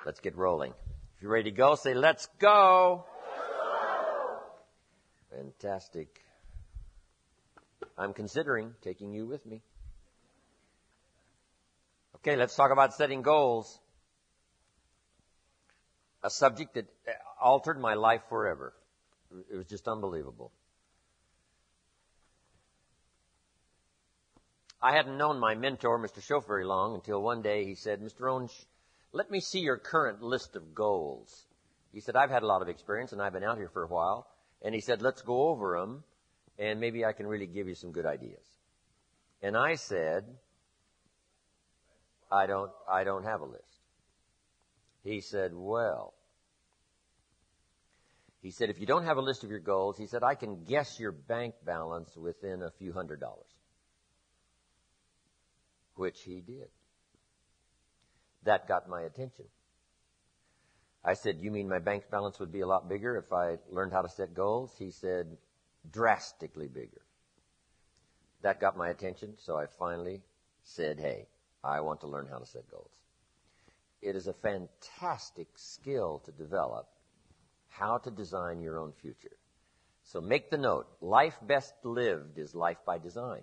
Let's get rolling. If you're ready to go, say, let's go. Let's go. Fantastic. I'm considering taking you with me. Okay, let's talk about setting goals. A subject that altered my life forever. It was just unbelievable. I hadn't known my mentor, Mr. Schoaf, very long until one day he said, Mr. Rohn, let me see your current list of goals. He said, I've had a lot of experience and I've been out here for a while. And he said, let's go over them and maybe I can really give you some good ideas. And I said, I don't have a list. He said, if you don't have a list of your goals, he said, I can guess your bank balance within a few $100s. Which he did. That got my attention. I said, you mean my bank balance would be a lot bigger if I learned how to set goals? He said, drastically bigger. That got my attention, so I finally said, hey, I want to learn how to set goals. It is a fantastic skill to develop, how to design your own future. So make the note, life best lived is life by design,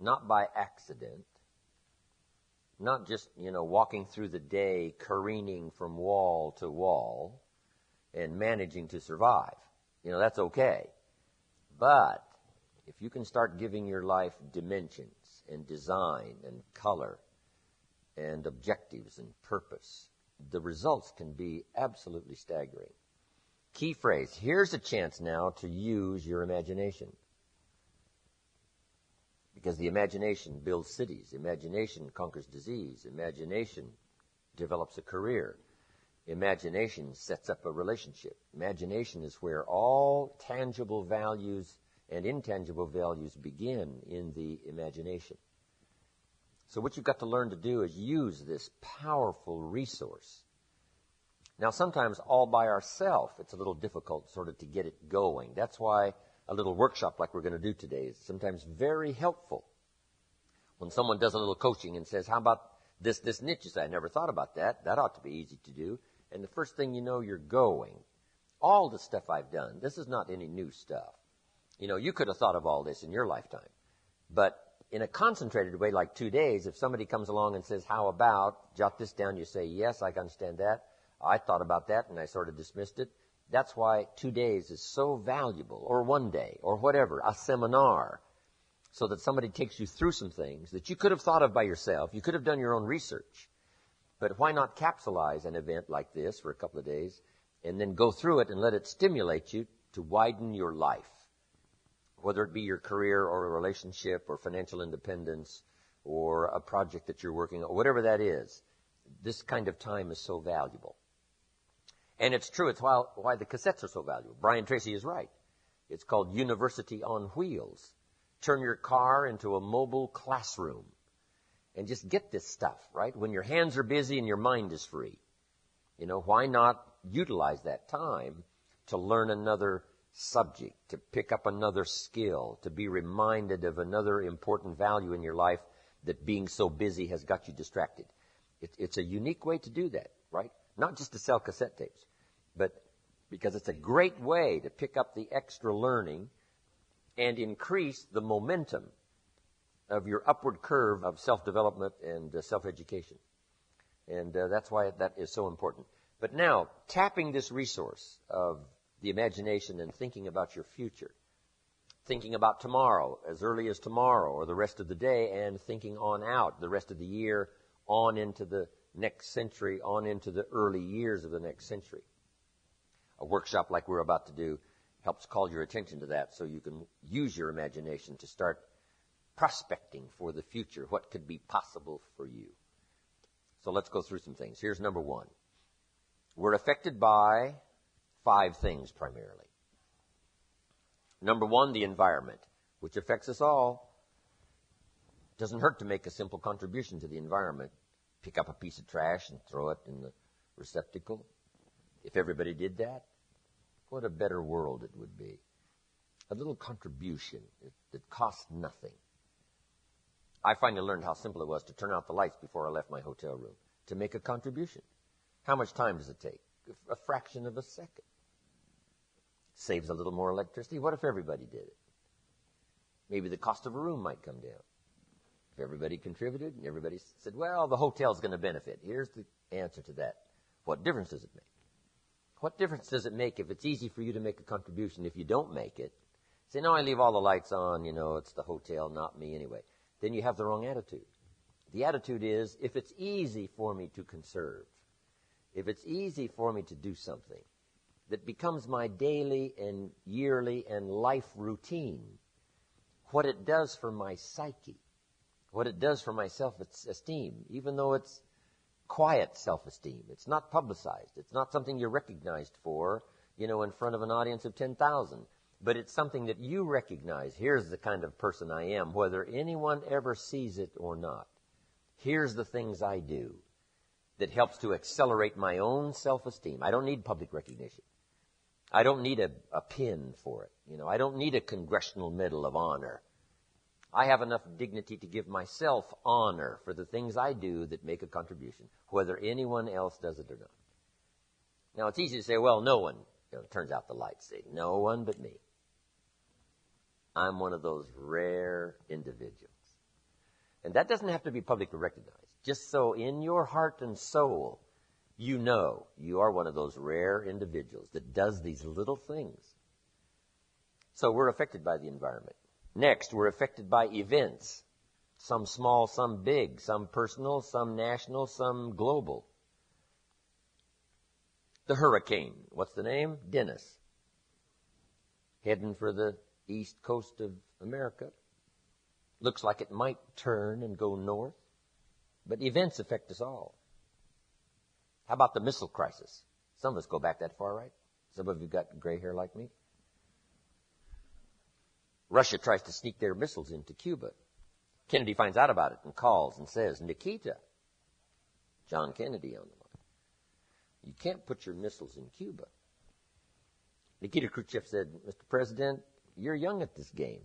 not by accident. Not just, walking through the day, careening from wall to wall and managing to survive. That's okay. But if you can start giving your life dimensions and design and color and objectives and purpose, the results can be absolutely staggering. Key phrase, here's a chance now to use your imagination. Because the imagination builds cities. Imagination conquers disease. Imagination develops a career. Imagination sets up a relationship. Imagination is where all tangible values and intangible values begin in the imagination. So what you've got to learn to do is use this powerful resource. Now, sometimes all by ourselves, it's a little difficult sort of to get it going. That's why a little workshop like we're going to do today is sometimes very helpful. When someone does a little coaching and says, how about this niche? You say, I never thought about that. That ought to be easy to do. And the first thing you know, you're going. All the stuff I've done, this is not any new stuff. You could have thought of all this in your lifetime. But in a concentrated way, like 2 days, if somebody comes along and says, how about, jot this down, you say, yes, I can understand that. I thought about that and I sort of dismissed it. That's why 2 days is so valuable, or 1 day, or whatever, a seminar, so that somebody takes you through some things that you could have thought of by yourself. You could have done your own research. But why not capsulize an event like this for a couple of days and then go through it and let it stimulate you to widen your life, whether it be your career or a relationship or financial independence or a project that you're working on, whatever that is. This kind of time is so valuable. And it's true. It's why the cassettes are so valuable. Brian Tracy is right. It's called University on Wheels. Turn your car into a mobile classroom and just get this stuff, right? When your hands are busy and your mind is free. Why not utilize that time to learn another subject, to pick up another skill, to be reminded of another important value in your life that being so busy has got you distracted. It's a unique way to do that, right? Not just to sell cassette tapes, but because it's a great way to pick up the extra learning and increase the momentum of your upward curve of self-development and self-education. And that's why that is so important. But now, tapping this resource of the imagination and thinking about your future, thinking about tomorrow, as early as tomorrow or the rest of the day, and thinking on out the rest of the year, on into the next century, on into the early years of the next century. A workshop like we're about to do helps call your attention to that so you can use your imagination to start prospecting for the future, what could be possible for you. So let's go through some things. Here's number 1. We're affected by 5 things primarily. Number 1, the environment, which affects us all. It doesn't hurt to make a simple contribution to the environment. Pick up a piece of trash and throw it in the receptacle. If everybody did that, what a better world it would be. A little contribution that costs nothing. I finally learned how simple it was to turn out the lights before I left my hotel room, to make a contribution. How much time does it take? A fraction of a second. Saves a little more electricity. What if everybody did it? Maybe the cost of a room might come down. If everybody contributed and everybody said, well, the hotel's going to benefit. Here's the answer to that. What difference does it make? What difference does it make if it's easy for you to make a contribution? If you don't make it, say, no, I leave all the lights on, it's the hotel, not me anyway. Then you have the wrong attitude. The attitude is, if it's easy for me to conserve, if it's easy for me to do something that becomes my daily and yearly and life routine, what it does for my psyche, what it does for my self-esteem, even though it's quiet self-esteem, it's not publicized, it's not something you're recognized for, in front of an audience of 10,000, but it's something that you recognize. Here's the kind of person I am, whether anyone ever sees it or not. Here's the things I do that helps to accelerate my own self-esteem. I don't need public recognition. I don't need a pin for it. I don't need a Congressional Medal of Honor. I have enough dignity to give myself honor for the things I do that make a contribution, whether anyone else does it or not. Now, it's easy to say, well, no one. Turns out the lights say, no one but me. I'm one of those rare individuals. And that doesn't have to be publicly recognized. Just so in your heart and soul, you know you are one of those rare individuals that does these little things. So we're affected by the environment. Next, we're affected by events. Some small, some big, some personal, some national, some global. The hurricane. What's the name? Dennis. Heading for the east coast of America. Looks like it might turn and go north. But events affect us all. How about the missile crisis? Some of us go back that far, right? Some of you got gray hair like me. Russia tries to sneak their missiles into Cuba. Kennedy finds out about it and calls and says, Nikita, John Kennedy on the line, you can't put your missiles in Cuba. Nikita Khrushchev said, Mr. President, you're young at this game.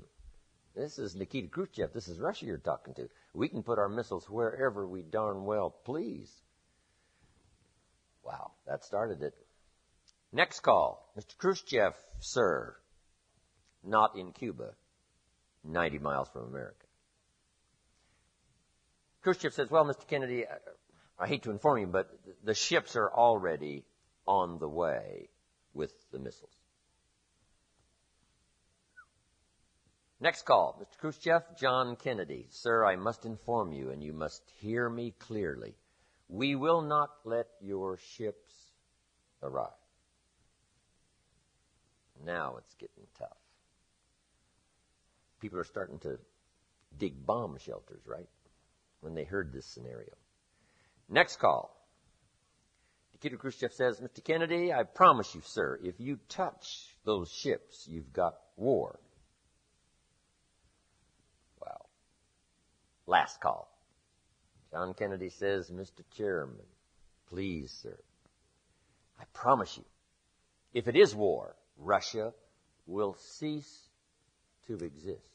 This is Nikita Khrushchev. This is Russia you're talking to. We can put our missiles wherever we darn well please. Wow, that started it. Next call. Mr. Khrushchev, sir. Not in Cuba, 90 miles from America. Khrushchev says, well, Mr. Kennedy, I hate to inform you, but the ships are already on the way with the missiles. Next call. Mr. Khrushchev, John Kennedy. Sir, I must inform you, and you must hear me clearly. We will not let your ships arrive. Now it's getting tough. People are starting to dig bomb shelters, right? When they heard this scenario. Next call. Nikita Khrushchev says, Mr. Kennedy, I promise you, sir, if you touch those ships, you've got war. Wow. Last call. John Kennedy says, Mr. Chairman, please, sir, I promise you, if it is war, Russia will cease to exist.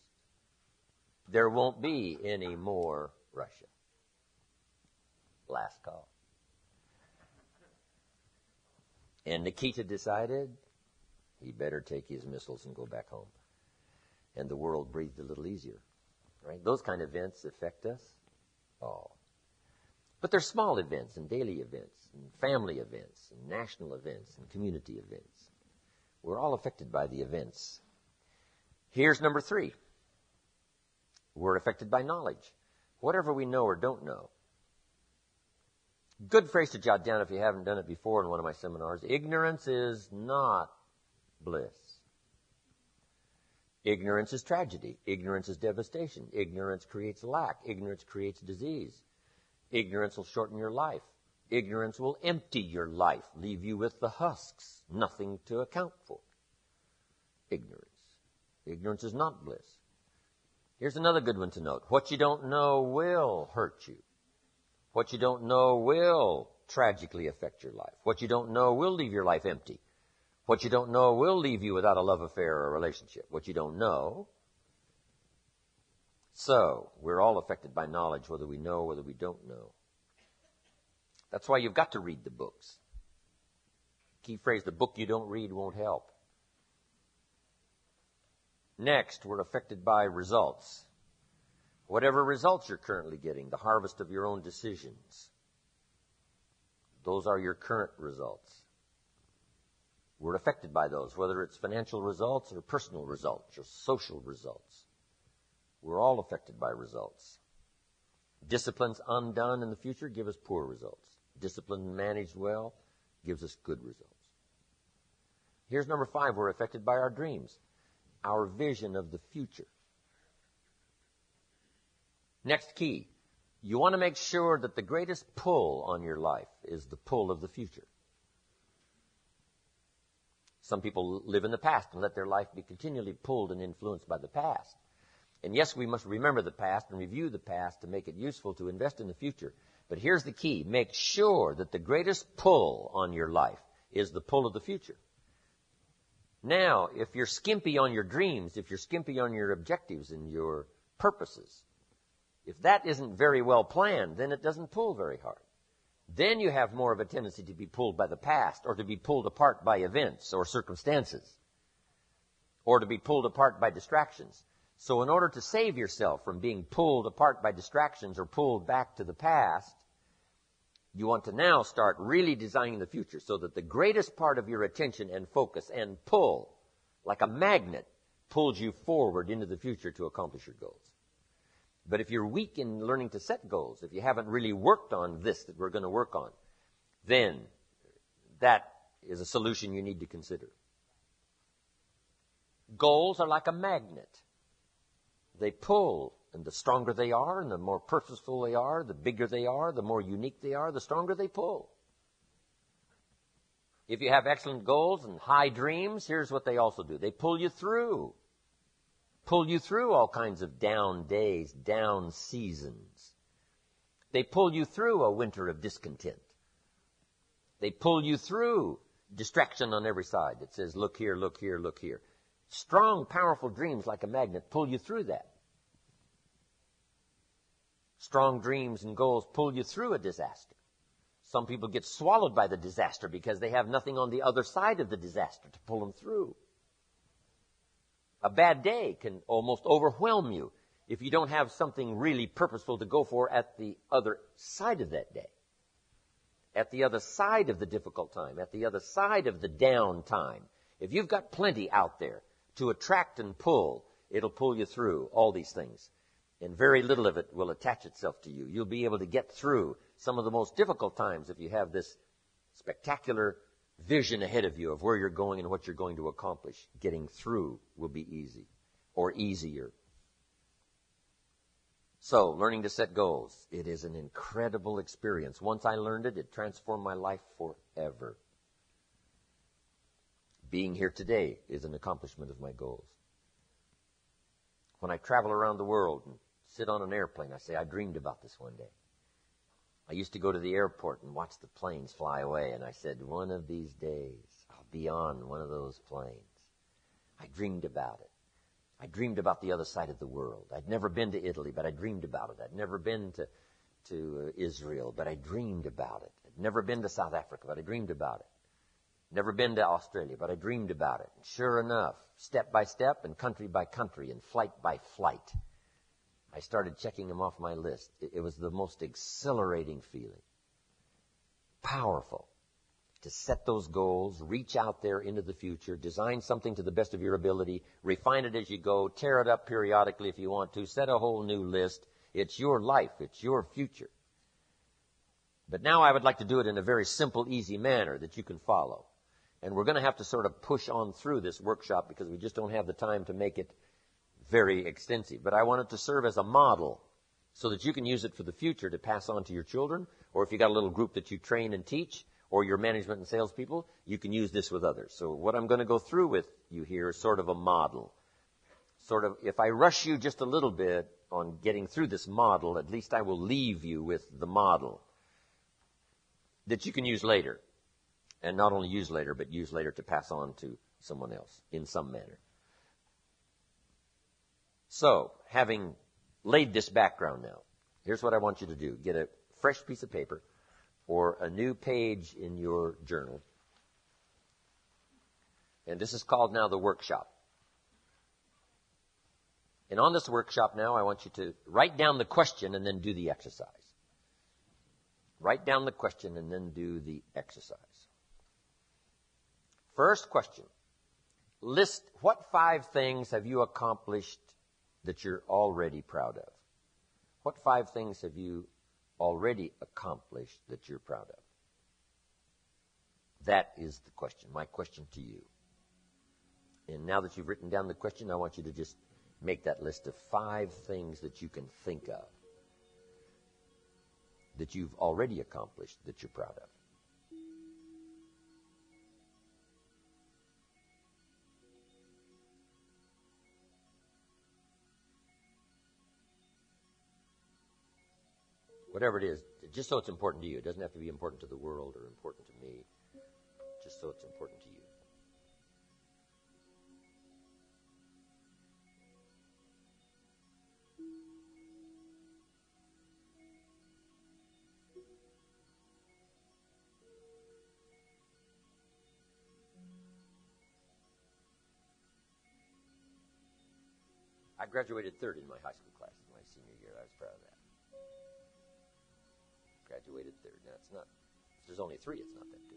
There won't be any more Russia. Last call. And Nikita decided he better take his missiles and go back home. And the world breathed a little easier. Right? Those kind of events affect us all. But there's small events and daily events and family events and national events and community events. We're all affected by the events. Here's number 3. We're affected by knowledge. Whatever we know or don't know. Good phrase to jot down if you haven't done it before in one of my seminars. Ignorance is not bliss. Ignorance is tragedy. Ignorance is devastation. Ignorance creates lack. Ignorance creates disease. Ignorance will shorten your life. Ignorance will empty your life, leave you with the husks, nothing to account for. Ignorance. Ignorance is not bliss. Here's another good one to note. What you don't know will hurt you. What you don't know will tragically affect your life. What you don't know will leave your life empty. What you don't know will leave you without a love affair or a relationship. What you don't know. So, we're all affected by knowledge, whether we know or whether we don't know. That's why you've got to read the books. Key phrase, the book you don't read won't help. Next, we're affected by results. Whatever results you're currently getting, the harvest of your own decisions, those are your current results. We're affected by those, whether it's financial results or personal results or social results. We're all affected by results. Disciplines undone in the future give us poor results. Discipline managed well gives us good results. Here's number 5. We're affected by our dreams, our vision of the future. Next key, you want to make sure that the greatest pull on your life is the pull of the future. Some people live in the past and let their life be continually pulled and influenced by the past. And yes, we must remember the past and review the past to make it useful to invest in the future. But here's the key. Make sure that the greatest pull on your life is the pull of the future. Now, if you're skimpy on your dreams, if you're skimpy on your objectives and your purposes, if that isn't very well planned, then it doesn't pull very hard. Then you have more of a tendency to be pulled by the past, or to be pulled apart by events or circumstances, or to be pulled apart by distractions. So in order to save yourself from being pulled apart by distractions or pulled back to the past, you want to now start really designing the future so that the greatest part of your attention and focus and pull, like a magnet, pulls you forward into the future to accomplish your goals. But if you're weak in learning to set goals, if you haven't really worked on this that we're going to work on, then that is a solution you need to consider. Goals are like a magnet. They pull, and the stronger they are, and the more purposeful they are, the bigger they are, the more unique they are, the stronger they pull. If you have excellent goals and high dreams, here's what they also do. They pull you through. Pull you through all kinds of down days, down seasons. They pull you through a winter of discontent. They pull you through distraction on every side that says, look here, look here, look here. Strong, powerful dreams like a magnet pull you through that. Strong dreams and goals pull you through a disaster. Some people get swallowed by the disaster because they have nothing on the other side of the disaster to pull them through. A bad day can almost overwhelm you if you don't have something really purposeful to go for at the other side of that day. At the other side of the difficult time, at the other side of the down time. If you've got plenty out there to attract and pull, it'll pull you through all these things. And very little of it will attach itself to you. You'll be able to get through some of the most difficult times if you have this spectacular vision ahead of you of where you're going and what you're going to accomplish. Getting through will be easy or easier. So, learning to set goals. It is an incredible experience. Once I learned it, it transformed my life forever. Being here today is an accomplishment of my goals. When I travel around the world and sit on an airplane, I say, I dreamed about this one day. I used to go to the airport and watch the planes fly away, and I said, one of these days, I'll be on one of those planes. I dreamed about it. I dreamed about the other side of the world. I'd never been to Italy, but I dreamed about it. I'd never been to Israel, but I dreamed about it. I'd never been to South Africa, but I dreamed about it. Never been to Australia, but I dreamed about it. And sure enough, step by step and country by country and flight by flight, I started checking them off my list. It was the most exhilarating feeling. Powerful. To set those goals, reach out there into the future, design something to the best of your ability, refine it as you go, tear it up periodically if you want to, set a whole new list. It's your life. It's your future. But now I would like to do it in a very simple, easy manner that you can follow. And we're going to have to sort of push on through this workshop because we just don't have the time to make it very extensive. But I want it to serve as a model so that you can use it for the future to pass on to your children, or if you got a little group that you train and teach, or your management and salespeople, you can use this with others. So what I'm going to go through with you here is sort of a model. Sort of, if I rush you just a little bit on getting through this model, at least I will leave you with the model that you can use later. And not only use later, but use later to pass on to someone else in some manner. So, having laid this background now, here's what I want you to do. Get a fresh piece of paper or a new page in your journal. And this is called now the workshop. And on this workshop now, I want you to write down the question and then do the exercise. Write down the question and then do the exercise. First question. List what 5 things have you accomplished that you're already proud of? What 5 things have you already accomplished that you're proud of? That is the question, my question to you. And now that you've written down the question, I want you to just make that list of 5 things that you can think of that you've already accomplished that you're proud of. Whatever it is, just so it's important to you. It doesn't have to be important to the world or important to me, just so it's important to you. I graduated 3rd in my high school class in my senior year. I was proud of that. Graduated 3rd. Now, it's not, if there's only 3, it's not that good.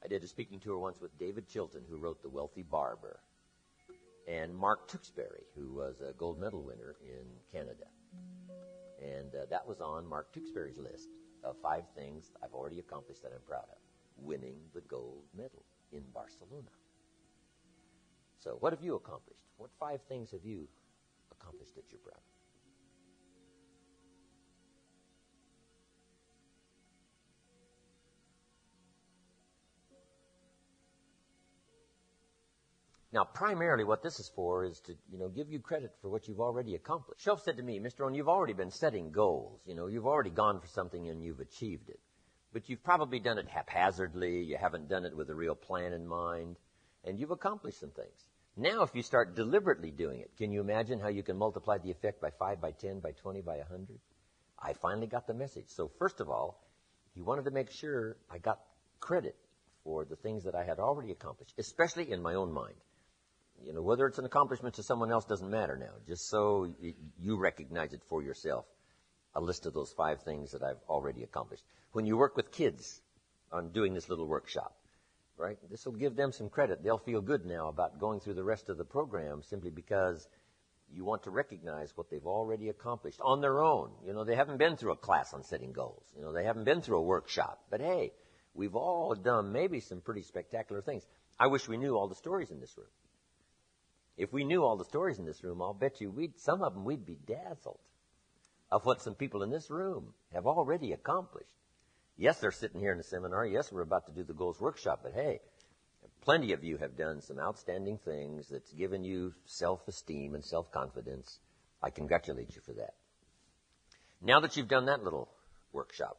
I did a speaking tour once with David Chilton, who wrote The Wealthy Barber, and Mark Tewksbury, who was a gold medal winner in Canada. And that was on Mark Tewksbury's list of 5 things I've already accomplished that I'm proud of. Winning the gold medal in Barcelona. So what have you accomplished? What 5 things have you accomplished that you're proud of? Now, primarily what this is for is to, give you credit for what you've already accomplished. Shelf said to me, Mr. Rohn, you've already been setting goals. You've already gone for something and you've achieved it. But you've probably done it haphazardly. You haven't done it with a real plan in mind. And you've accomplished some things. Now, if you start deliberately doing it, can you imagine how you can multiply the effect by 5, by 10, by 20, by 100? I finally got the message. So first of all, he wanted to make sure I got credit for the things that I had already accomplished, especially in my own mind. Whether it's an accomplishment to someone else doesn't matter now. Just so you recognize it for yourself. A list of those 5 things that I've already accomplished. When you work with kids on doing this little workshop, right, this will give them some credit. They'll feel good now about going through the rest of the program simply because you want to recognize what they've already accomplished on their own. They haven't been through a class on setting goals. They haven't been through a workshop. But hey, we've all done maybe some pretty spectacular things. I wish we knew all the stories in this room. If we knew all the stories in this room, I'll bet you some of them we'd be dazzled of what some people in this room have already accomplished. Yes, they're sitting here in the seminar. Yes, we're about to do the goals workshop. But hey, plenty of you have done some outstanding things that's given you self-esteem and self-confidence. I congratulate you for that. Now that you've done that little workshop,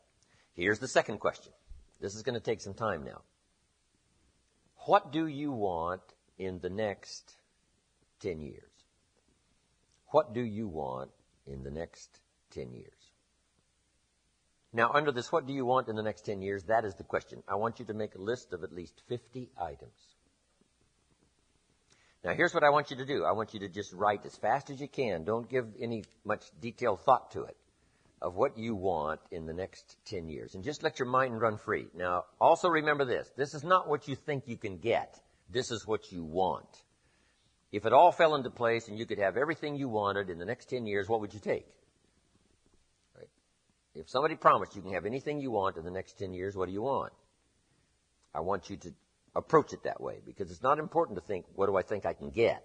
here's the second question. This is going to take some time now. What do you want in the next 10 years? What do you want in the next 10 years? Now, under this, what do you want in the next 10 years? That is the question. I want you to make a list of at least 50 items. Now, here's what I want you to do. I want you to just write as fast as you can. Don't give any much detailed thought to it of what you want in the next 10 years. And just let your mind run free. Now, also remember this. This is not what you think you can get. This is what you want. If it all fell into place and you could have everything you wanted in the next 10 years, what would you take? Right? If somebody promised you can have anything you want in the next 10 years, what do you want? I want you to approach it that way, because it's not important to think, what do I think I can get?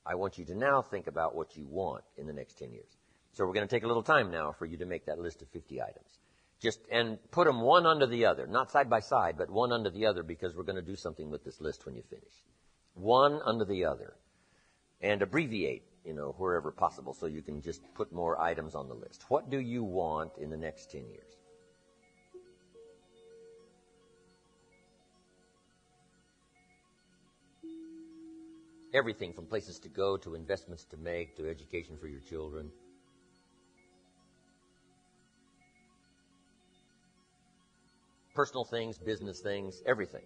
I want you to now think about what you want in the next 10 years. So we're going to take a little time now for you to make that list of 50 items. And put them one under the other, not side by side, but one under the other, because we're going to do something with this list when you finish. One under the other. And abbreviate, wherever possible, so you can just put more items on the list. What do you want in the next 10 years? Everything from places to go, to investments to make, to education for your children. Personal things, business things, everything.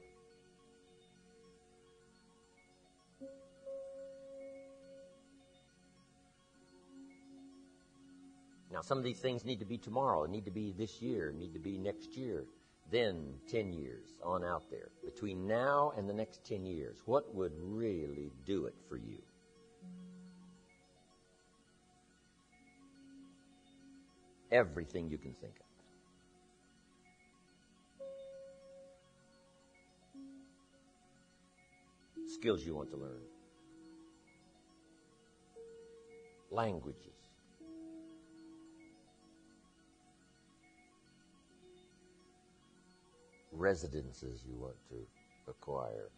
Now, some of these things need to be tomorrow, need to be this year, need to be next year, then 10 years on out there. Between now and the next 10 years, what would really do it for you? Everything you can think of. Skills you want to learn. Languages. Residences you want to acquire.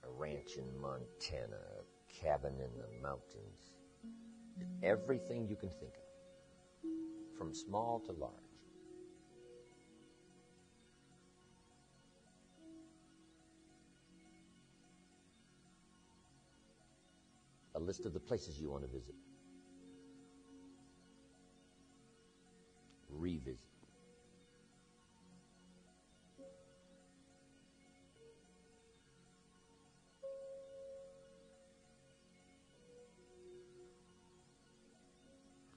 A ranch in Montana, a cabin in the mountains. Everything you can think of, from small to large. A list of the places you want to visit. Revisit.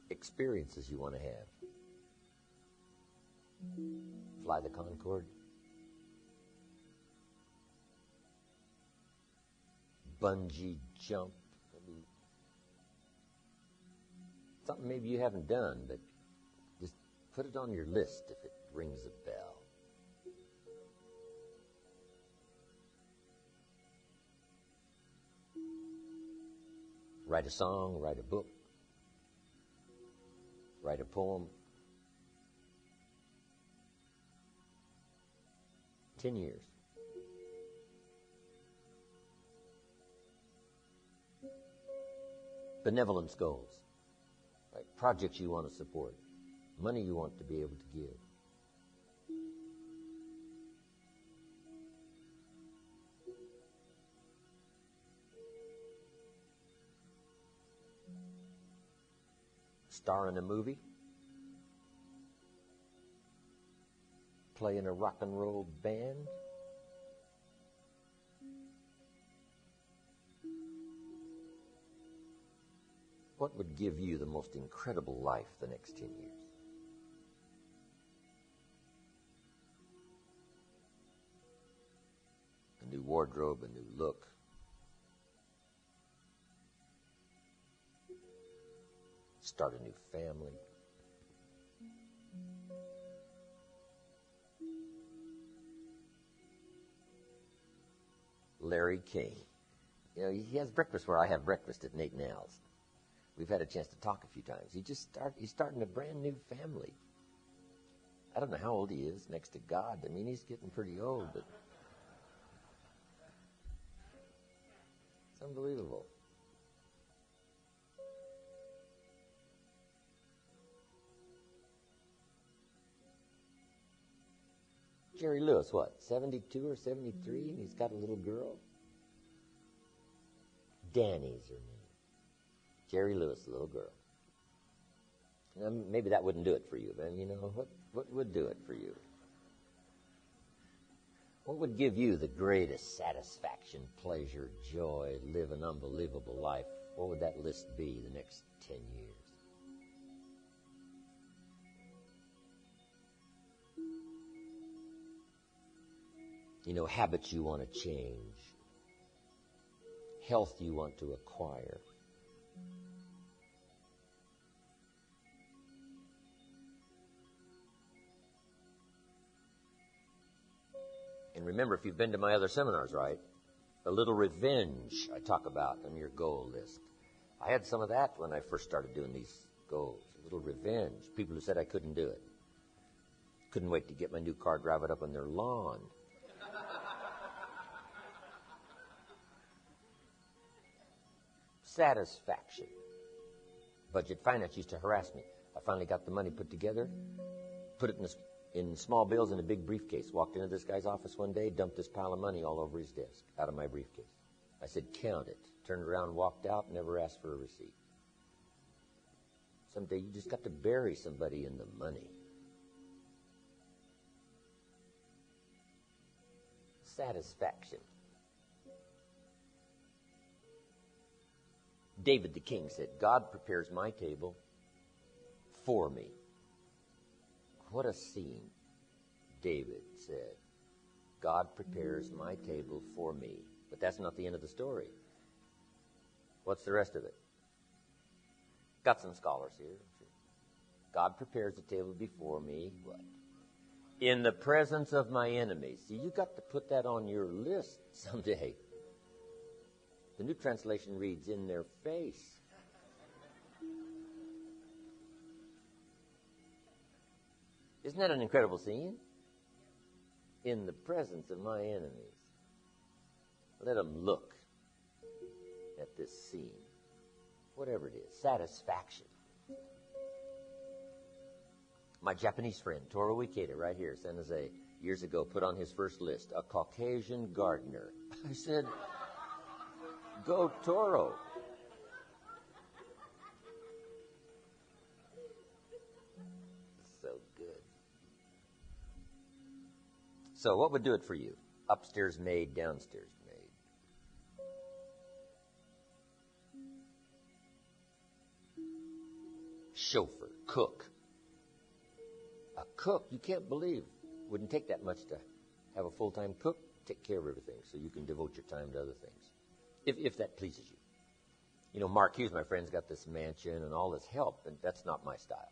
Experiences you want to have. Fly the Concorde. Bungee jump. Something maybe you haven't done, but just put it on your list if it rings a bell. Write a song, write a book, write a poem. 10 years. Benevolence goals. Right? Projects you want to support. Money you want to be able to give. Star in a movie. Play in a rock and roll band. What would give you the most incredible life the next 10 years? A new wardrobe, a new look. Start a new family. Larry King. You know, he has breakfast where I have breakfast at Nate and Al's. We've had a chance to talk a few times. He's starting a brand new family. I don't know how old he is next to God. I mean, he's getting pretty old, but it's unbelievable. Jerry Lewis, what, 72 or 73, and he's got a little girl? Danny's her name. Jerry Lewis, the little girl. Now, maybe that wouldn't do it for you, but you know, what would do it for you? What would give you the greatest satisfaction, pleasure, joy, live an unbelievable life? What would that list be the next 10 years? You know, habits you want to change. Health you want to acquire. And remember, if you've been to my other seminars, right, a little revenge I talk about on your goal list. I had some of that when I first started doing these goals. A little revenge. People who said I couldn't do it. Couldn't wait to get my new car, drive it up on their lawn. Satisfaction. Budget finance used to harass me. I finally got the money put together, put it in this in small bills in a big briefcase. Walked into this guy's office one day, dumped this pile of money all over his desk, out of my briefcase. I said, count it. Turned around, walked out, never asked for a receipt. Someday you just got to bury somebody in the money. Satisfaction. David the king said, God prepares my table for me. What a scene. David said, God prepares my table for me. But that's not the end of the story. What's the rest of it? Got some scholars here. God prepares the table before me. What? In the presence of my enemies. See, you got to put that on your list someday. The New Translation reads, in their face. Isn't that an incredible scene? In the presence of my enemies. Let them look at this scene. Whatever it is. Satisfaction. My Japanese friend, Toru Ikeda, right here, San Jose, years ago, put on his first list, a Caucasian gardener. I said, go Toru. So good. So what would do it for you? Upstairs maid, downstairs maid. Chauffeur, cook. A cook, you can't believe, wouldn't take that much to have a full-time cook take care of everything so you can devote your time to other things, if that pleases you. You know, Mark Hughes, my friend's got this mansion and all this help, and that's not my style.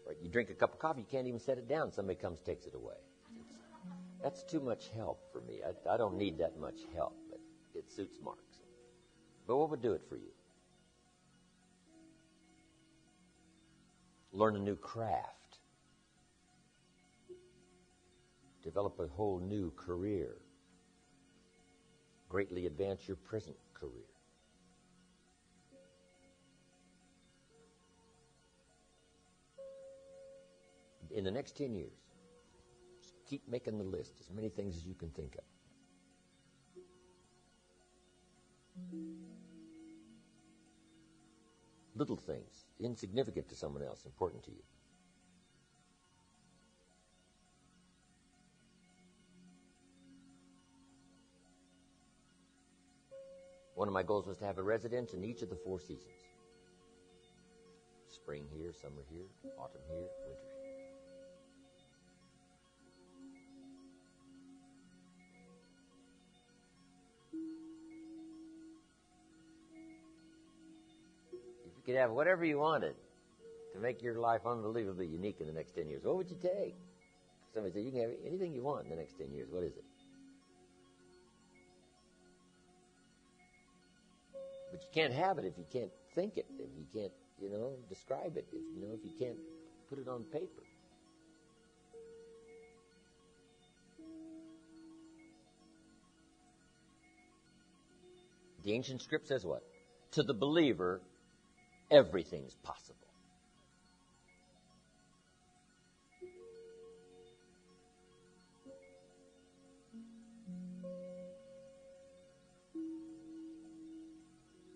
Right? You drink a cup of coffee, you can't even set it down. Somebody comes, takes it away. That's too much help for me. I don't need that much help, but it suits Mark. But what would do it for you? Learn a new craft. Develop a whole new career. Greatly advance your present career. In the next 10 years, just keep making the list, as many things as you can think of. Little things, insignificant to someone else, important to you. One of my goals was to have a residence in each of the 4 seasons. Spring here, summer here, autumn here, winter here. If you could have whatever you wanted to make your life unbelievably unique in the next 10 years, what would you take? Somebody said, you can have anything you want in the next 10 years. What is it? But you can't have it if you can't think it, if you can't, describe it, if you can't put it on paper. The ancient script says what? To the believer, everything's possible.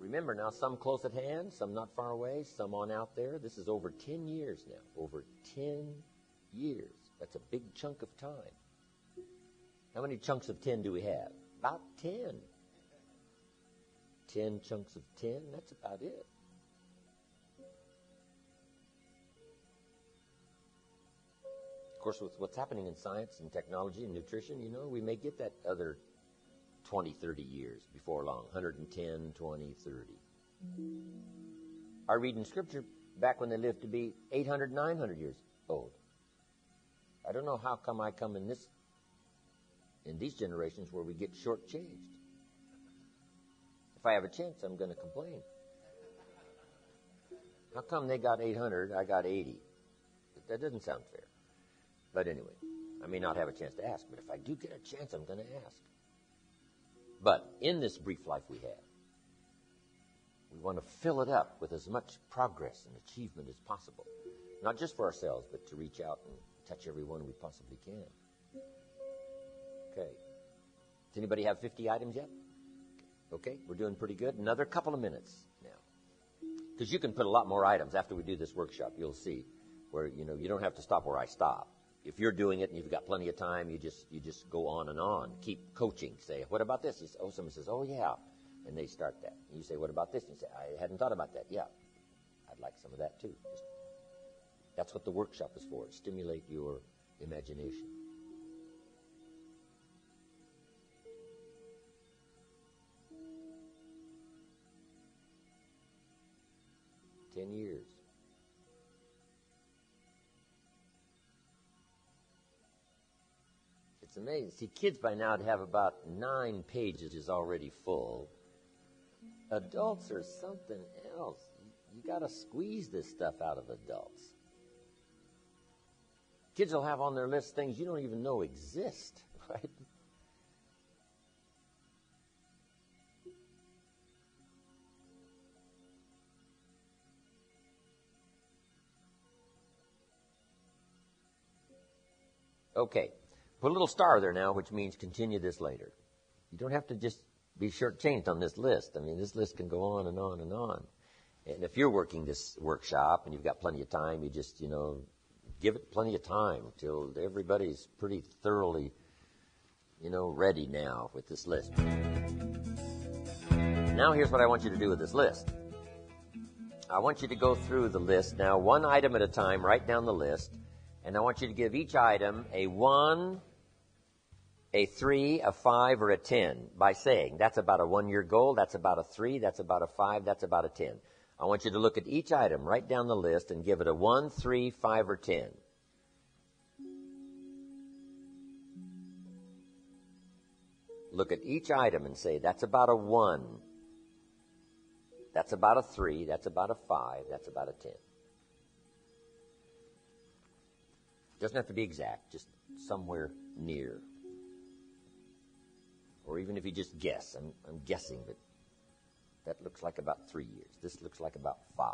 Remember now, some close at hand, some not far away, some on out there. This is over 10 years now. Over 10 years. That's a big chunk of time. How many chunks of 10 do we have? About 10. 10 chunks of 10, that's about it. Of course, with what's happening in science and technology and nutrition, we may get that other 20, 30 years before long. 110, 20, 30. I read in Scripture back when they lived to be 800, 900 years old. I don't know how come I come in these generations where we get shortchanged. If I have a chance, I'm going to complain. How come they got 800, I got 80? That doesn't sound fair. But anyway, I may not have a chance to ask, but if I do get a chance, I'm going to ask. But in this brief life we have, we want to fill it up with as much progress and achievement as possible. Not just for ourselves, but to reach out and touch everyone we possibly can. Okay. Does anybody have 50 items yet? Okay, we're doing pretty good. Another couple of minutes now. Because you can put a lot more items after we do this workshop. You'll see where, you don't have to stop where I stop. If you're doing it and you've got plenty of time, you just go on and on. Keep coaching. Say, what about this? Someone says, oh, yeah. And they start that. And you say, what about this? And you say, I hadn't thought about that. Yeah, I'd like some of that too. That's what the workshop is for. Stimulate your imagination. $10 years. It's amazing. See, kids by now have about 9 pages already full. Adults are something else. You got to squeeze this stuff out of adults. Kids will have on their list things you don't even know exist, right? Okay. Put a little star there now, which means continue this later. You don't have to just be shortchanged on this list. I mean, this list can go on and on and on. And if you're working this workshop and you've got plenty of time, you just, give it plenty of time till everybody's pretty thoroughly, ready now with this list. Now here's what I want you to do with this list. I want you to go through the list now, one item at a time, write down the list, and I want you to give each item a 1, a 3, a 5, or a 10 by saying, that's about a 1-year goal, that's about a 3, that's about a 5, that's about a 10. I want you to look at each item, write down the list, and give it a 1, 3, 5, or 10. Look at each item and say, that's about a 1, that's about a 3, that's about a 5, that's about a 10. Doesn't have to be exact, just somewhere near. Or even if you just guess, I'm guessing, but that looks like about 3 years. This looks like about 5.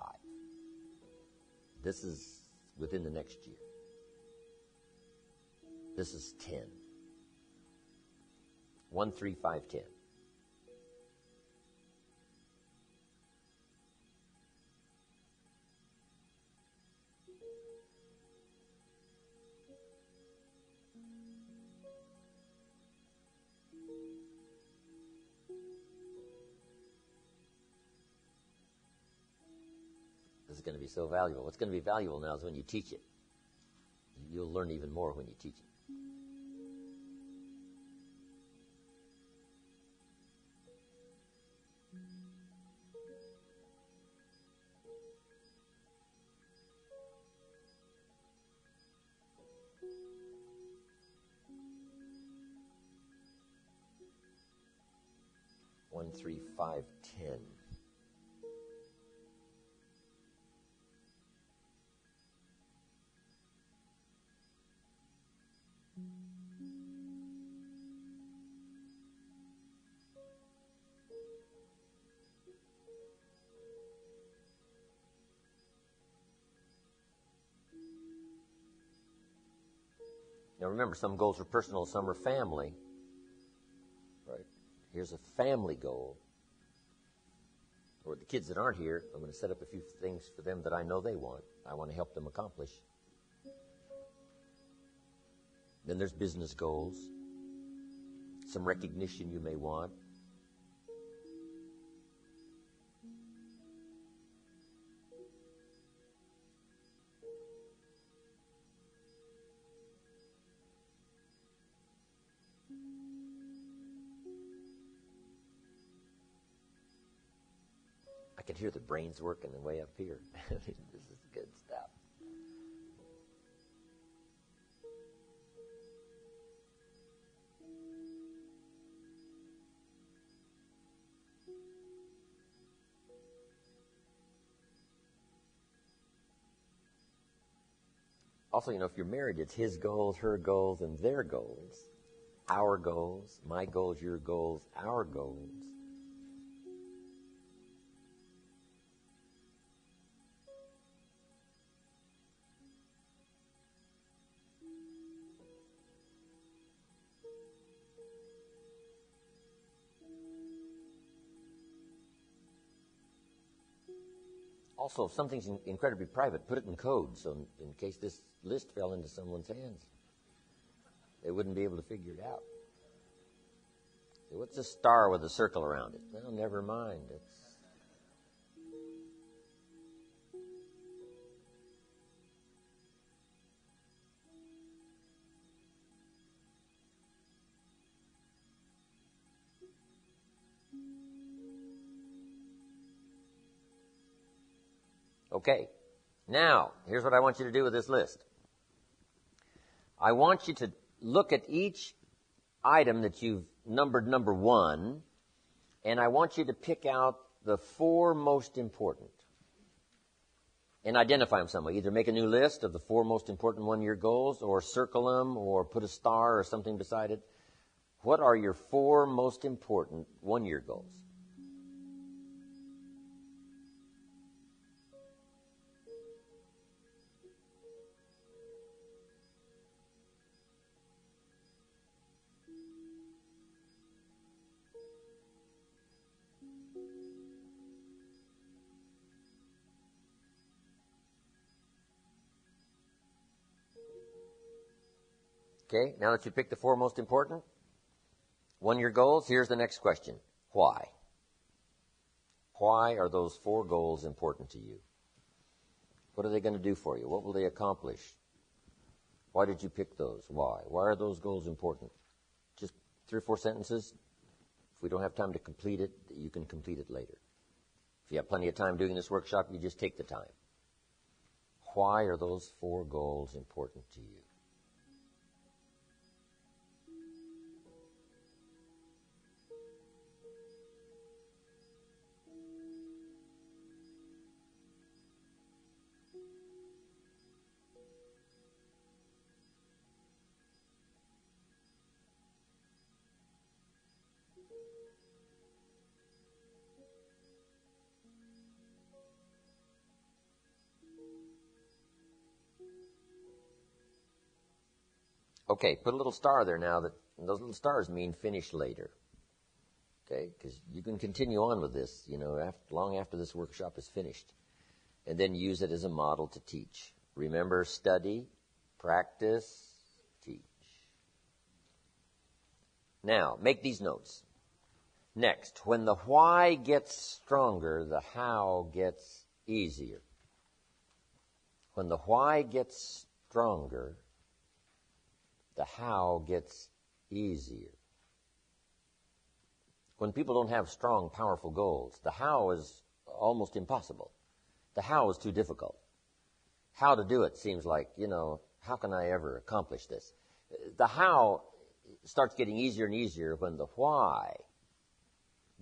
This is within the next year. This is 10. 1, 3, 5, 10. This is going to be so valuable. What's going to be valuable now is when you teach it. You'll learn even more when you teach it. One, 3, 5, 10. Now remember, some goals are personal, some are family. Right? Here's a family goal. Or the kids that aren't here, I'm going to set up a few things for them that I know they want. I want to help them accomplish. Then there's business goals. Some recognition you may want. I can hear the brains working way up here. This is good stuff. Also, if you're married, it's his goals, her goals, and their goals. Our goals, my goals, your goals, our goals. Also, if something's incredibly private, put it in code, so in case this list fell into someone's hands, they wouldn't be able to figure it out. What's a star with a circle around it? Well, never mind. Okay. Now, here's what I want you to do with this list. I want you to look at each item that you've numbered number 1, and I want you to pick out the 4 most important and identify them some way. Either make a new list of the 4 most important one-year goals, or circle them, or put a star or something beside it. What are your 4 most important one-year goals? Okay, now that you picked the 4 most important one-year goals, here's the next question. Why? Why are those 4 goals important to you? What are they going to do for you? What will they accomplish? Why did you pick those? Why? Why are those goals important? Just 3 or 4 sentences. If we don't have time to complete it, you can complete it later. If you have plenty of time doing this workshop, you just take the time. Why are those 4 goals important to you? Okay, put a little star there now. Those little stars mean finish later. Okay, because you can continue on with this, long after this workshop is finished, and then use it as a model to teach. Remember, study, practice, teach. Now, make these notes. Next, when the why gets stronger, the how gets easier. When the why gets stronger, the how gets easier. When people don't have strong, powerful goals, the how is almost impossible. The how is too difficult. How to do it seems like, how can I ever accomplish this? The how starts getting easier and easier when the why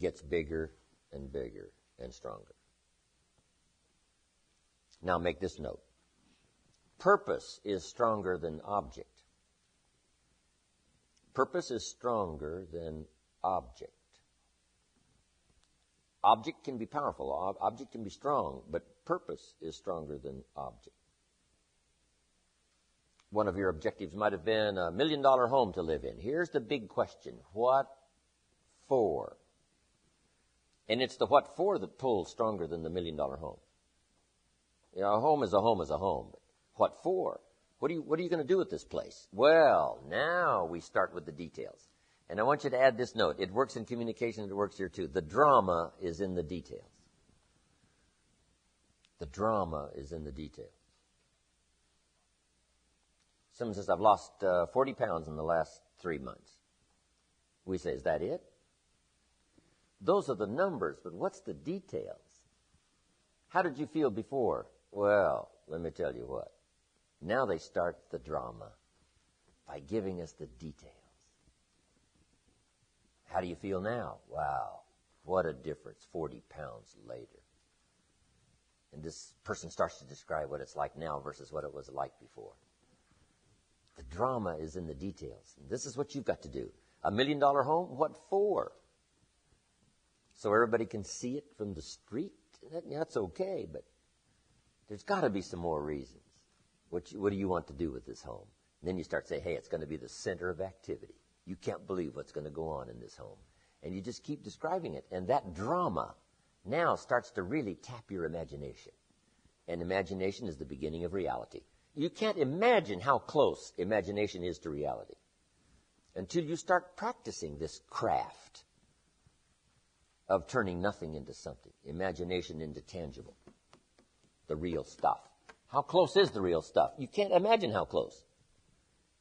gets bigger and bigger and stronger. Now make this note. Purpose is stronger than object. Purpose is stronger than object. Object can be powerful, object can be strong, but purpose is stronger than object. One of your objectives might have been $1 million home to live in. Here's the big question. What for? And it's the what for that pulls stronger than the $1 million home. A home is a home is a home. But what for? What are you going to do with this place? Well, now we start with the details. And I want you to add this note. It works in communication, it works here too. The drama is in the details. The drama is in the details. Someone says, I've lost 40 pounds in the last 3 months. We say, is that it? Those are the numbers, but what's the details? How did you feel before? Well, let me tell you what. Now they start the drama by giving us the details. How do you feel now? Wow, what a difference 40 pounds later. And this person starts to describe what it's like now versus what it was like before. The drama is in the details. And this is what you've got to do. $1 million home? What for? So everybody can see it from the street? That's okay, but there's got to be some more reasons. What do you want to do with this home? And then you start saying, hey, it's going to be the center of activity. You can't believe what's going to go on in this home. And you just keep describing it. And that drama now starts to really tap your imagination. And imagination is the beginning of reality. You can't imagine how close imagination is to reality until you start practicing this craft of turning nothing into something, imagination into tangible, the real stuff. How close is the real stuff? You can't imagine how close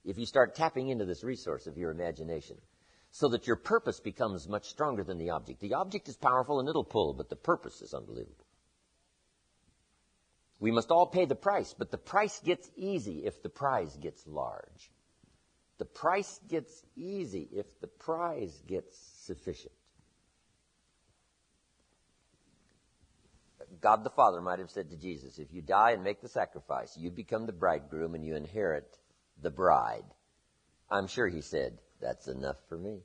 if you start tapping into this resource of your imagination so that your purpose becomes much stronger than the object. The object is powerful and it'll pull, but the purpose is unbelievable. We must all pay the price, but the price gets easy if the prize gets large. The price gets easy if the prize gets sufficient. God the Father might have said to Jesus, if you die and make the sacrifice, you become the bridegroom and you inherit the bride. I'm sure he said, that's enough for me.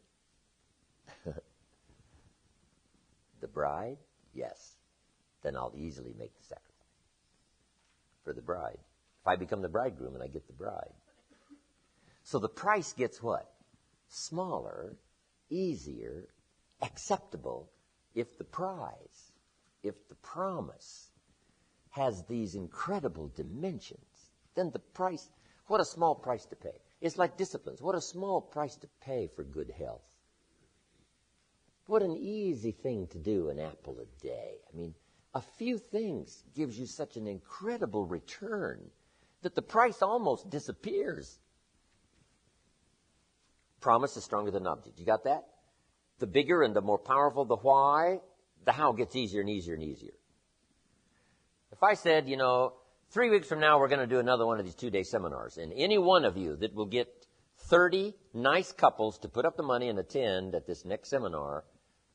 The bride? Yes. Then I'll easily make the sacrifice for the bride. If I become the bridegroom and I get the bride. So the price gets what? Smaller, easier, acceptable if the prize, if the promise has these incredible dimensions. Then the price, what a small price to pay. It's like disciplines. What a small price to pay for good health. What an easy thing to do, an apple a day. I mean, a few things gives you such an incredible return that the price almost disappears. Promise is stronger than object. You got that? The bigger and the more powerful the why, the how gets easier and easier and easier. If I said, 3 weeks from now we're going to do another one of these 2-day seminars, and any one of you that will get 30 nice couples to put up the money and attend at this next seminar,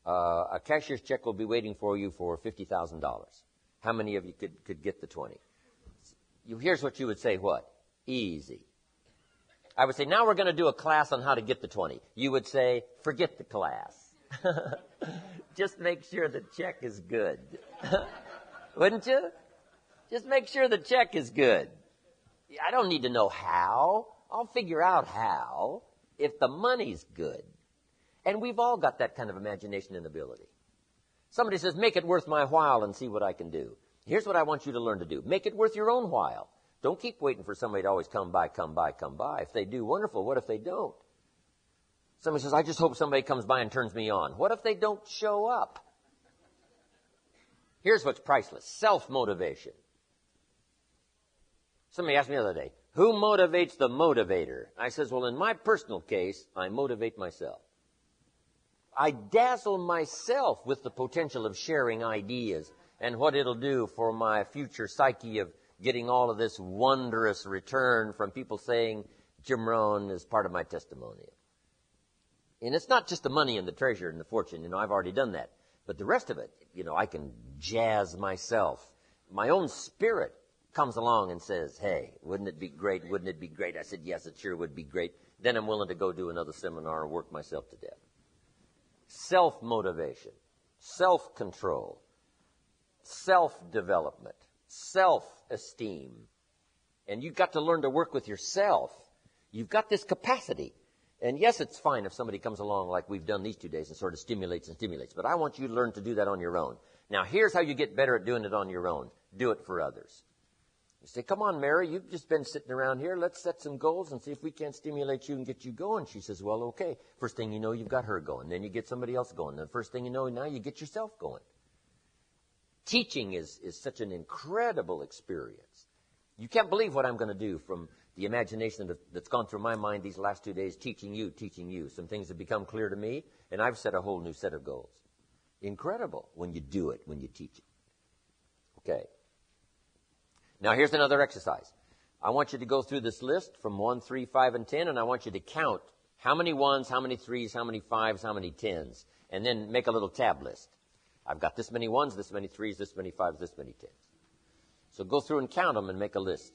a cashier's check will be waiting for you for $50,000. How many of you could get the 20? Here's what you would say, what? Easy. I would say, now we're going to do a class on how to get the 20. You would say, forget the class. Just make sure the check is good. Wouldn't you? Just make sure the check is good. I don't need to know how. I'll figure out how if the money's good. And we've all got that kind of imagination and ability. Somebody says, make it worth my while and see what I can do. Here's what I want you to learn to do. Make it worth your own while. Don't keep waiting for somebody to always come by. If they do, wonderful. What if they don't? Somebody says, I just hope somebody comes by and turns me on. What if they don't show up? Here's what's priceless. Self-motivation. Somebody asked me the other day, who motivates the motivator? I says, well, in my personal case, I motivate myself. I dazzle myself with the potential of sharing ideas and what it'll do for my future psyche of getting all of this wondrous return from people saying Jim Rohn is part of my testimonial. And it's not just the money and the treasure and the fortune. I've already done that. But the rest of it, I can jazz myself. My own spirit comes along and says, hey, wouldn't it be great? Wouldn't it be great? I said, yes, it sure would be great. Then I'm willing to go do another seminar and work myself to death. Self-motivation, self-control, self-development, self-esteem. And you've got to learn to work with yourself. You've got this capacity. And yes, it's fine if somebody comes along like we've done these 2 days and sort of stimulates. But I want you to learn to do that on your own. Now, here's how you get better at doing it on your own. Do it for others. You say, come on, Mary, you've just been sitting around here. Let's set some goals and see if we can't stimulate you and get you going. She says, well, okay. First thing you know, you've got her going. Then you get somebody else going. Then first thing you know, now you get yourself going. Teaching is such an incredible experience. You can't believe what I'm going to do from the imagination that's gone through my mind these last 2 days, teaching you. Some things have become clear to me, and I've set a whole new set of goals. Incredible when you do it, when you teach it. Okay. Now, here's another exercise. I want you to go through this list from 1, 3, 5, and 10, and I want you to count how many 1s, how many 3s, how many 5s, how many 10s, and then make a little tab list. I've got this many 1s, this many 3s, this many 5s, this many 10s. So go through and count them and make a list.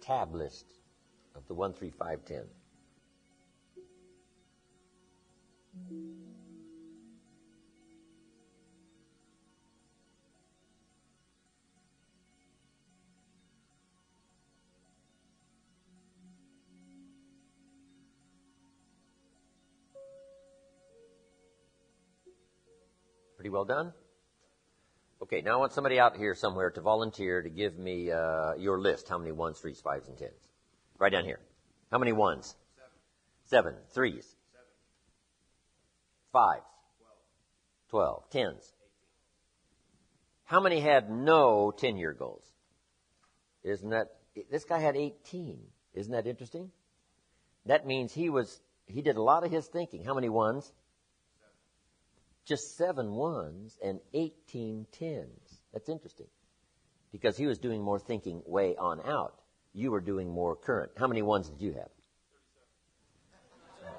tab list of the 1, 3, 5, 10. Pretty well done? Okay, now I want somebody out here somewhere to volunteer to give me your list. How many 1s, 3s, 5s, and 10s? Right down here. How many 1s? 7. 3s? 5s? 12. 10s? How many had no 10-year goals? Isn't that, this guy had 18. Isn't that interesting? That means he did a lot of his thinking. How many 1s? Just 7 1s and 18 10s. That's interesting. Because he was doing more thinking way on out. You were doing more current. How many 1s did you have? 37.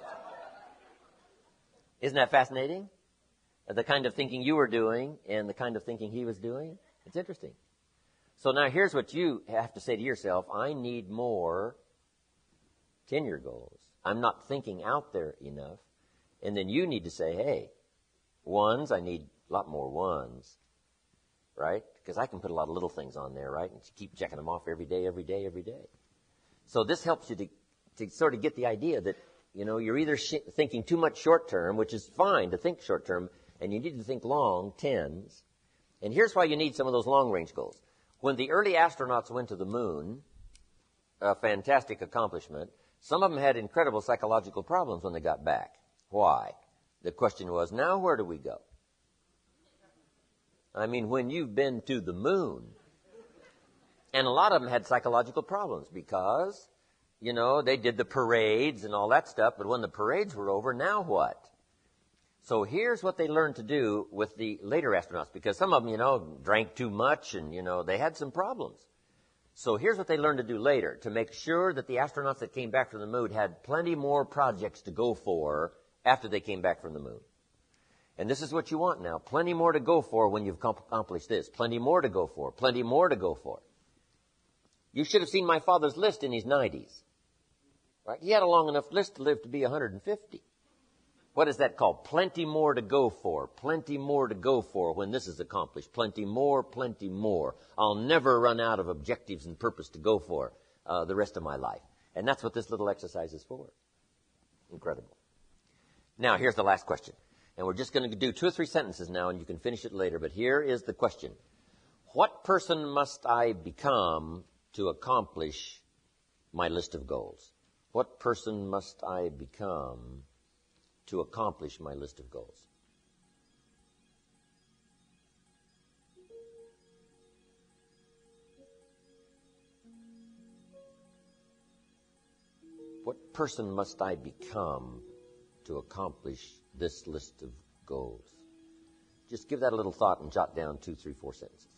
Isn't that fascinating? The kind of thinking you were doing and the kind of thinking he was doing. It's interesting. So now here's what you have to say to yourself. I need more 10-year goals. I'm not thinking out there enough. And then you need to say, hey, 1s, I need a lot more 1s, right? Because I can put a lot of little things on there, right? And keep checking them off every day, every day, every day. So this helps you to sort of get the idea that, you're either thinking too much short term, which is fine to think short term, and you need to think long, 10s. And here's why you need some of those long range goals. When the early astronauts went to the moon, a fantastic accomplishment, some of them had incredible psychological problems when they got back. Why? The question was, now where do we go? I mean, when you've been to the moon, and a lot of them had psychological problems because, they did the parades and all that stuff, but when the parades were over, now what? So here's what they learned to do with the later astronauts, because some of them, drank too much and, they had some problems. So here's what they learned to do later, to make sure that the astronauts that came back from the moon had plenty more projects to go for after they came back from the moon. And this is what you want now. Plenty more to go for when you've accomplished this. Plenty more to go for. Plenty more to go for. You should have seen my father's list in his 90s. Right? He had a long enough list to live to be 150. What is that called? Plenty more to go for. Plenty more to go for when this is accomplished. Plenty more, plenty more. I'll never run out of objectives and purpose to go for the rest of my life. And that's what this little exercise is for. Incredible. Now, here's the last question. And we're just going to do 2 or 3 sentences now, and you can finish it later. But here is the question. What person must I become to accomplish my list of goals? What person must I become to accomplish my list of goals? What person must I become to accomplish this list of goals? Just give that a little thought and jot down 2, 3, 4 sentences.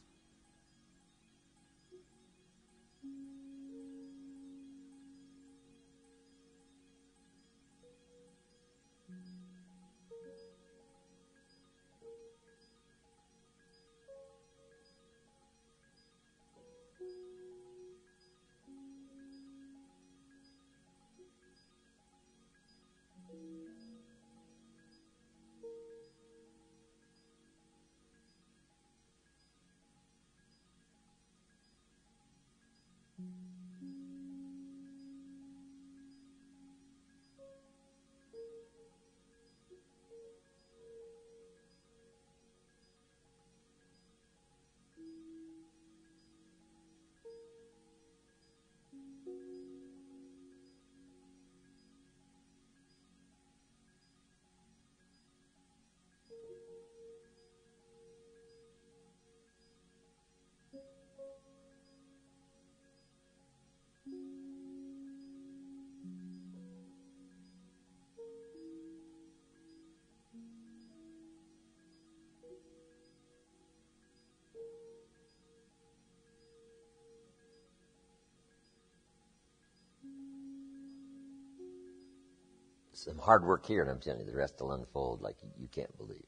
Some hard work here, and I'm telling you, the rest will unfold like you can't believe.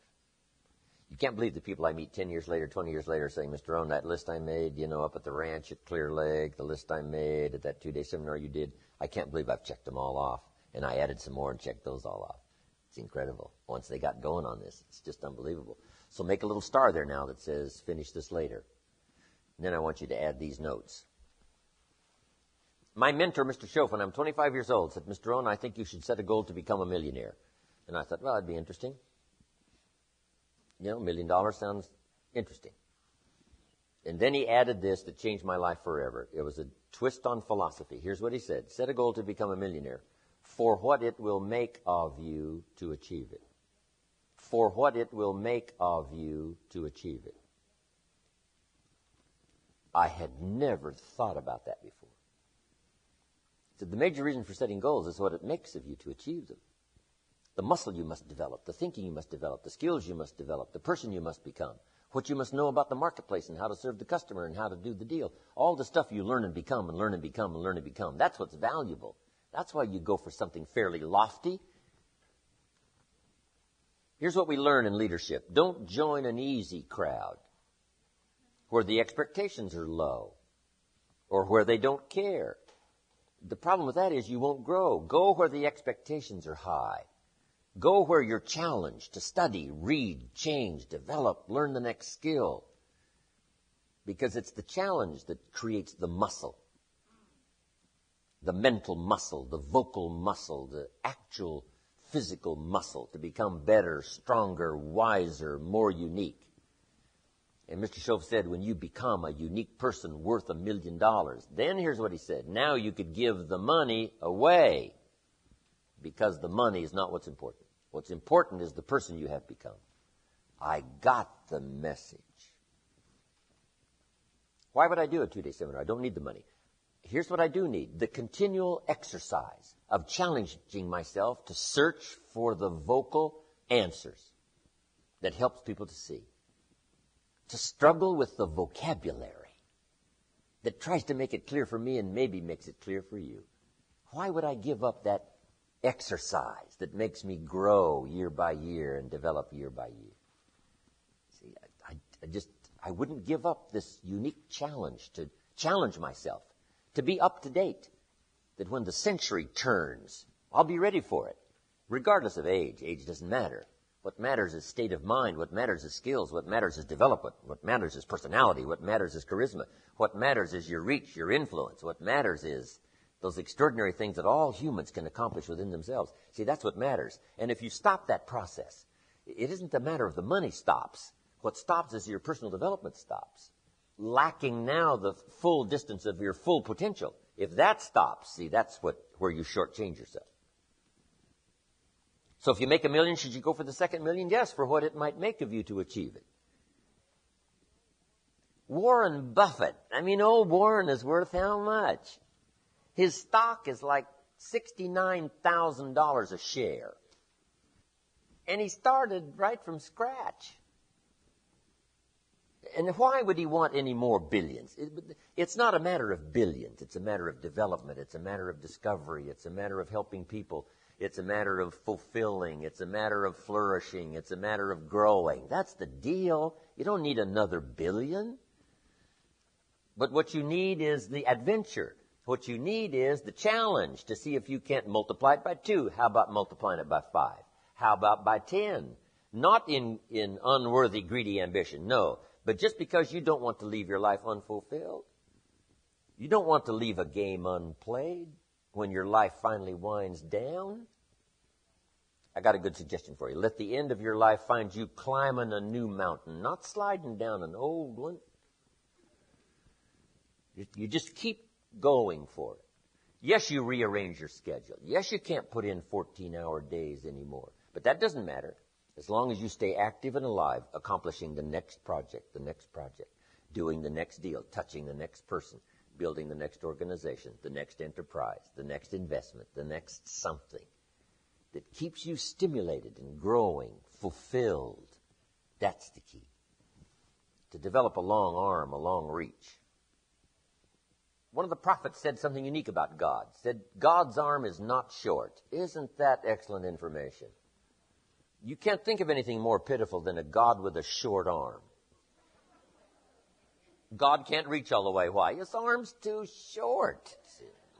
You can't believe the people I meet 10 years later, 20 years later saying, Mr. Rohn, that list I made, up at the ranch at Clear Lake, the list I made at that 2-day seminar you did, I can't believe I've checked them all off. And I added some more and checked those all off. It's incredible. Once they got going on this, it's just unbelievable. So make a little star there now that says, finish this later. And then I want you to add these notes. My mentor, Mr. Schoaf, when I'm 25 years old, said, Mr. Rohn, I think you should set a goal to become a millionaire. And I thought, well, that'd be interesting. $1 million sounds interesting. And then he added this that changed my life forever. It was a twist on philosophy. Here's what he said. Set a goal to become a millionaire for what it will make of you to achieve it. For what it will make of you to achieve it. I had never thought about that before. So the major reason for setting goals is what it makes of you to achieve them. The muscle you must develop, the thinking you must develop, the skills you must develop, the person you must become, what you must know about the marketplace and how to serve the customer and how to do the deal. All the stuff you learn and become and learn and become and learn and become. That's what's valuable. That's why you go for something fairly lofty. Here's what we learn in leadership. Don't join an easy crowd where the expectations are low or where they don't care. The problem with that is you won't grow. Go where the expectations are high. Go where you're challenged to study, read, change, develop, learn the next skill. Because it's the challenge that creates the muscle. The mental muscle, the vocal muscle, the actual physical muscle to become better, stronger, wiser, more unique. And Mr. Schoaf said, when you become a unique person worth $1 million, then here's what he said. Now you could give the money away because the money is not what's important. What's important is the person you have become. I got the message. Why would I do a 2-day seminar? I don't need the money. Here's what I do need. The continual exercise of challenging myself to search for the vocal answers that helps people to see. To struggle with the vocabulary that tries to make it clear for me and maybe makes it clear for you. Why would I give up that exercise that makes me grow year by year and develop year by year? See, I wouldn't give up this unique challenge to challenge myself, to be up to date, that when the century turns, I'll be ready for it, regardless of age. Age doesn't matter. What matters is state of mind. What matters is skills. What matters is development. What matters is personality. What matters is charisma. What matters is your reach, your influence. What matters is those extraordinary things that all humans can accomplish within themselves. See, that's what matters. And if you stop that process, it isn't a matter of the money stops. What stops is your personal development stops. Lacking now the full distance of your full potential. If that stops, see, that's where you shortchange yourself. So if you make $1 million, should you go for the second $1 million? Yes, for what it might make of you to achieve it. Warren Buffett. Old Warren is worth how much? His stock is like $69,000 a share. And he started right from scratch. And why would he want any more billions? It's not a matter of billions. It's a matter of development. It's a matter of discovery. It's a matter of helping people. It's a matter of fulfilling. It's a matter of flourishing. It's a matter of growing. That's the deal. You don't need another billion. But what you need is the adventure. What you need is the challenge to see if you can't multiply it by 2. How about multiplying it by 5? How about by 10? Not in unworthy, greedy ambition, no. But just because you don't want to leave your life unfulfilled, you don't want to leave a game unplayed when your life finally winds down, I got a good suggestion for you. Let the end of your life find you climbing a new mountain, not sliding down an old one. You just keep going for it. Yes, you rearrange your schedule. Yes, you can't put in 14-hour days anymore. But that doesn't matter as long as you stay active and alive, accomplishing the next project, doing the next deal, touching the next person, building the next organization, the next enterprise, the next investment, the next something that keeps you stimulated and growing, fulfilled. That's the key. To develop a long arm, a long reach. One of the prophets said something unique about God. Said, God's arm is not short. Isn't that excellent information? You can't think of anything more pitiful than a God with a short arm. God can't reach all the way. Why? His arm's too short.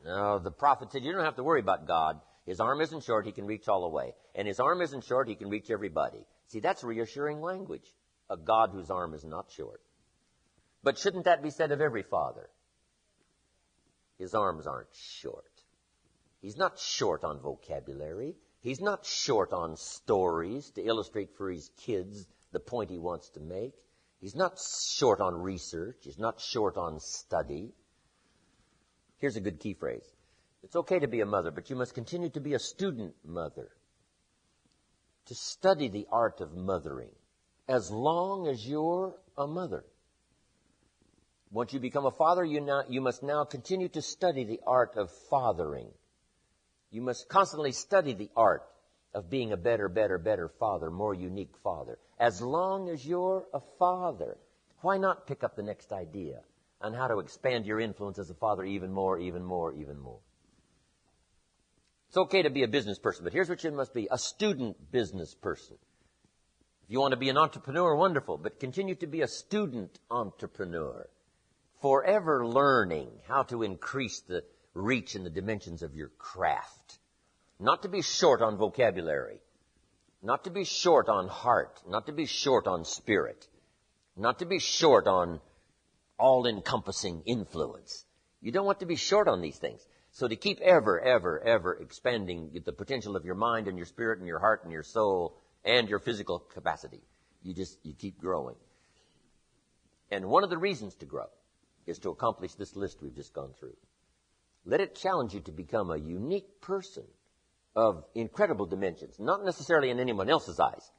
No, the prophet said, you don't have to worry about God. His arm isn't short, he can reach all the way. And his arm isn't short, he can reach everybody. See, that's reassuring language. A God whose arm is not short. But shouldn't that be said of every father? His arms aren't short. He's not short on vocabulary. He's not short on stories to illustrate for his kids the point he wants to make. He's not short on research. He's not short on study. Here's a good key phrase. It's okay to be a mother, but you must continue to be a student mother. To study the art of mothering as long as you're a mother. Once you become a father, you must now continue to study the art of fathering. You must constantly study the art of being a better father, more unique father. As long as you're a father, why not pick up the next idea on how to expand your influence as a father even more? It's okay to be a business person, but here's what you must be, a student business person. If you want to be an entrepreneur, wonderful, but continue to be a student entrepreneur. Forever learning how to increase the reach and the dimensions of your craft. Not to be short on vocabulary. Not to be short on heart. Not to be short on spirit. Not to be short on all-encompassing influence. You don't want to be short on these things. So to keep ever expanding the potential of your mind and your spirit and your heart and your soul and your physical capacity, you keep growing. And one of the reasons to grow is to accomplish this list we've just gone through. Let it challenge you to become a unique person of incredible dimensions, not necessarily in anyone else's eyes.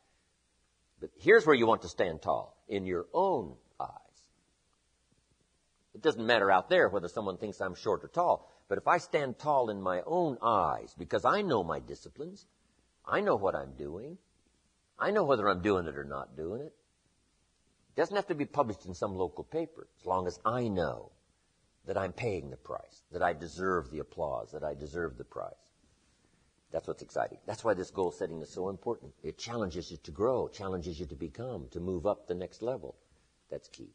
But here's where you want to stand tall, in your own eyes. It doesn't matter out there whether someone thinks I'm short or tall, but if I stand tall in my own eyes, because I know my disciplines, I know what I'm doing, I know whether I'm doing it or not doing it. It doesn't have to be published in some local paper, as long as I know that I'm paying the price, that I deserve the applause, that I deserve the prize. That's what's exciting. That's why this goal setting is so important. It challenges you to grow, challenges you to become, to move up the next level. That's key.